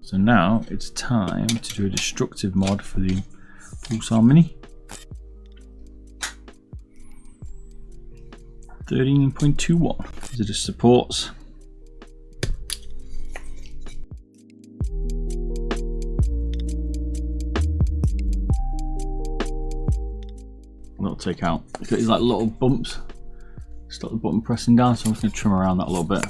So now it's time to do a destructive mod for the Pulsar Mini. 13.21. These are just supports. That'll take out. Look at these like little bumps. Stop the button pressing down, so I'm just going to trim around that a little bit.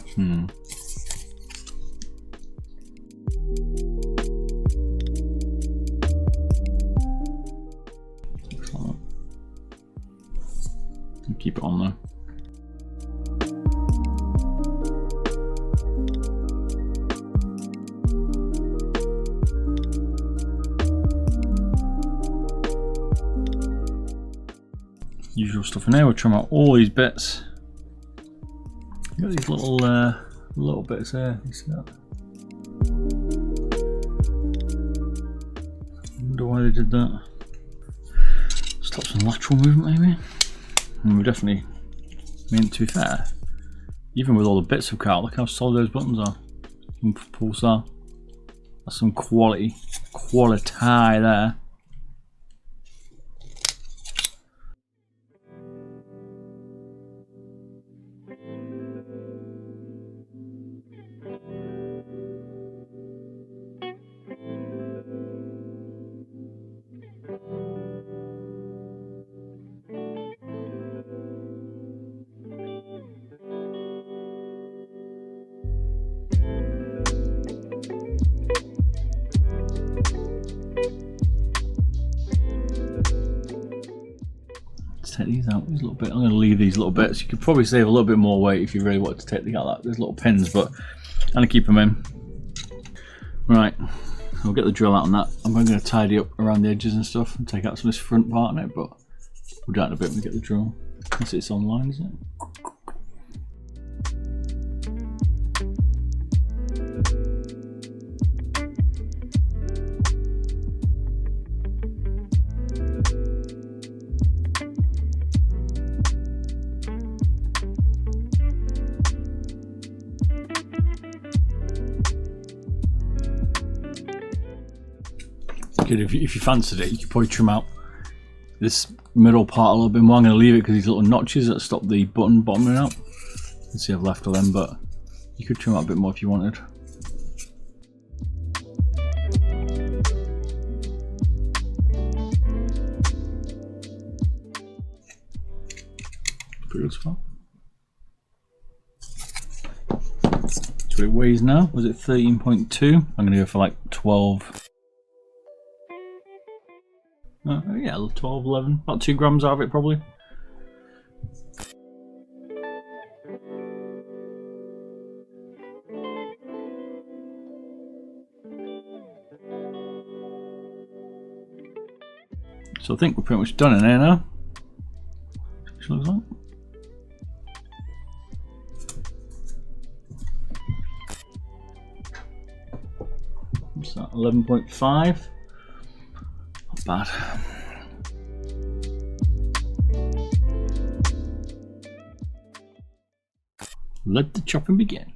Keep it on there. Usual stuff in there. We'll trim out all these bits. You got these little bits there. You see that? I wonder why they did that. Stop some lateral movement, maybe. And we're definitely, I mean, to be fair, even with all the bits of cut, look how solid those buttons are. From Pulsar. That's some quality there. Take these out, these little bits. I'm going to leave these little bits. You could probably save a little bit more weight if you really wanted to take these out. There's little pins, but I'm going to keep them in. Right, I'll get the drill out on that. I'm going to tidy up around the edges and stuff and take out some of this front part on it, but we'll do that in a bit when we get the drill. Unless it's online, is it? If you fancied it, you could probably trim out this middle part a little bit more. I'm going to leave it because these little notches that stop the button bottoming out. Let's see, I've left of them, but you could trim out a bit more if you wanted. Pretty good spot. That's what it weighs now. Was it 13.2? I'm going to go for like 12. Yeah, 12, 11, about 2 grams out of it probably. So I think we're pretty much done in here now. Which looks like. What's that? 11.5. Not bad. Let the chopping begin.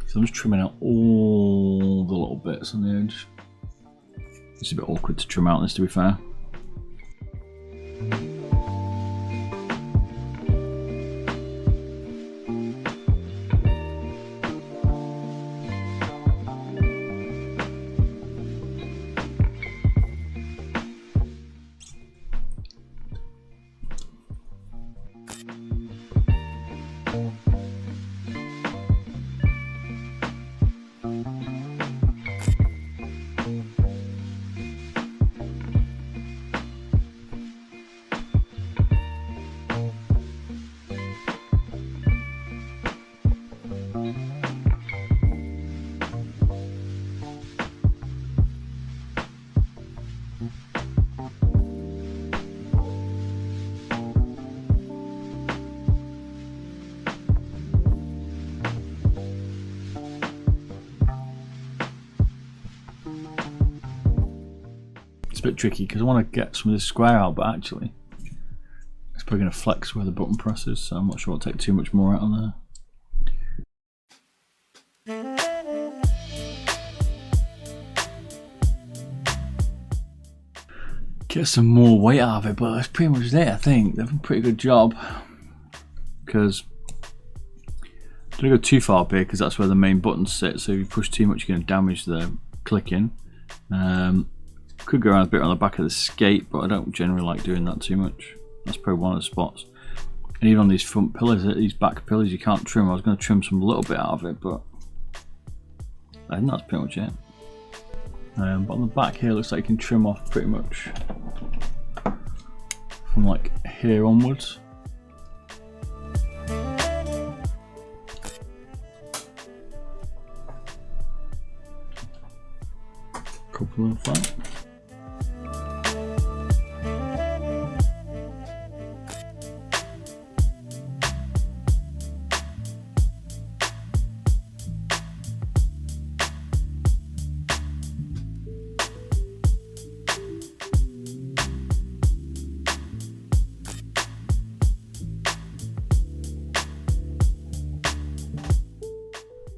So I'm just trimming out all the little bits on the edge. It's a bit awkward to trim out this, to be fair. It's a bit tricky because I want to get some of this square out, but actually it's probably going to flex where the button presses, so I'm not sure I'll take too much more out of there. Get some more weight out of it, but that's pretty much it. I think they've done a pretty good job, because don't go too far up here because that's where the main buttons sit, so if you push too much you're going to damage the clicking. Could go around a bit on the back of the skate, but I don't generally like doing that too much. That's probably one of the spots. And even on these front pillars, these back pillars, you can't trim. I was going to trim some little bit out of it, but I think that's pretty much it. But on the back here, looks like you can trim off pretty much from like here onwards. Couple of that.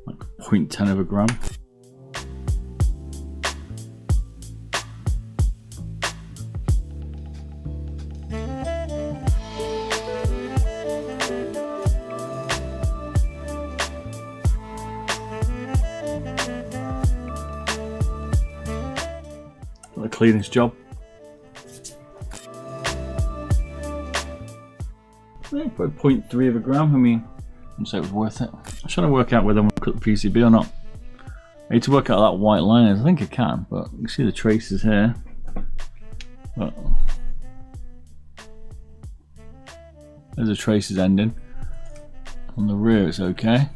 Like 0.10 of a gram. The cleanest job. Yeah, probably 0.3 of a gram. I mean, I'd say it was worth it. I'm trying to work out whether I'm going to cut the PCB or not. I need to work out that white line. I think I can, but you can see the traces here. But there's the traces ending. On the rear it's okay.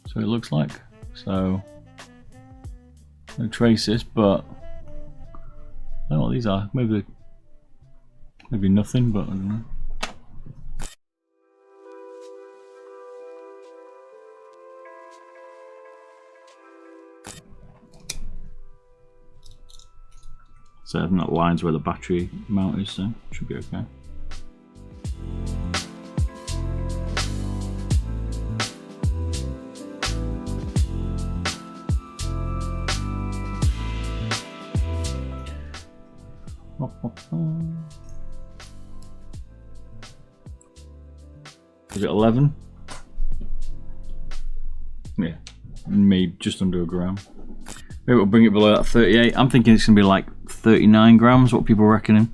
So it looks like. So no traces, but I don't know what these are. Maybe nothing, but I don't know. So I think that line's where the battery mount is, so it should be okay. Is it 11? Yeah, maybe just under a gram. Maybe we'll bring it below that 38. I'm thinking it's gonna be like 39 grams, what people are reckoning.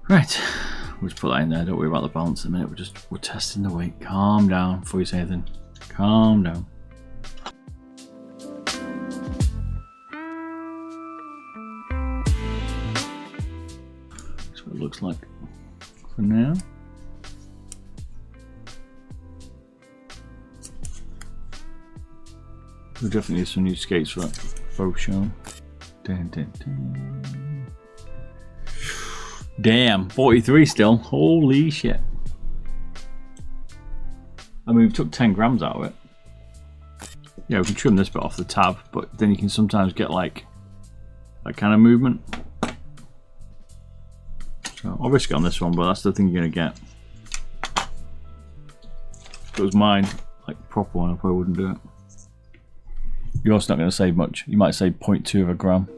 Right, we'll just put that in there, don't worry about the balance in a minute, we're testing the weight. Calm down before you say anything. Calm down. That's what it looks like for now. We definitely need some new skates for that photo show. Dun, dun, dun. Damn, 43 still. Holy shit. I mean, we took 10 grams out of it. Yeah, we can trim this bit off the tab, but then you can sometimes get like that kind of movement. So I'll risk it on this one, but that's the thing you're gonna get. If it was mine, like proper one, I probably wouldn't do it. You're also not gonna save much. You might save 0.2 of a gram.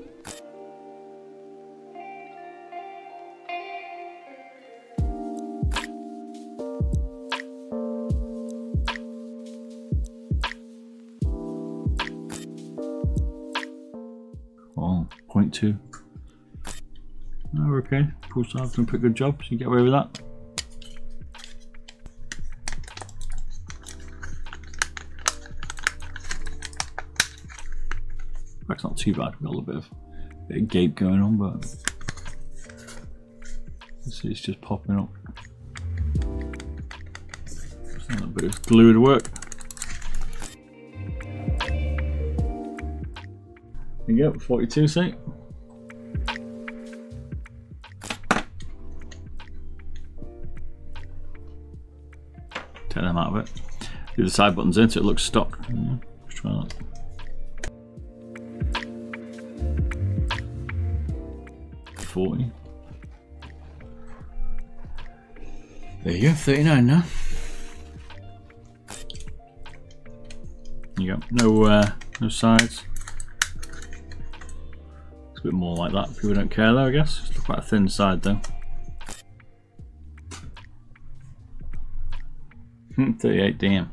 Oh, 0.2. No, we're okay. Pulsar's done a pretty good job, so you get away with that. That's not too bad. We've got a little bit of gape going on, but it's just popping up. bit of glue to work. There you go, 42 see. Take them out of it. Do the side buttons in so it looks stock. Let's try that. There you go, 39 now. There you go, no sides. It's a bit more like that. People don't care though, I guess. It's quite a thin side though. 38 DM.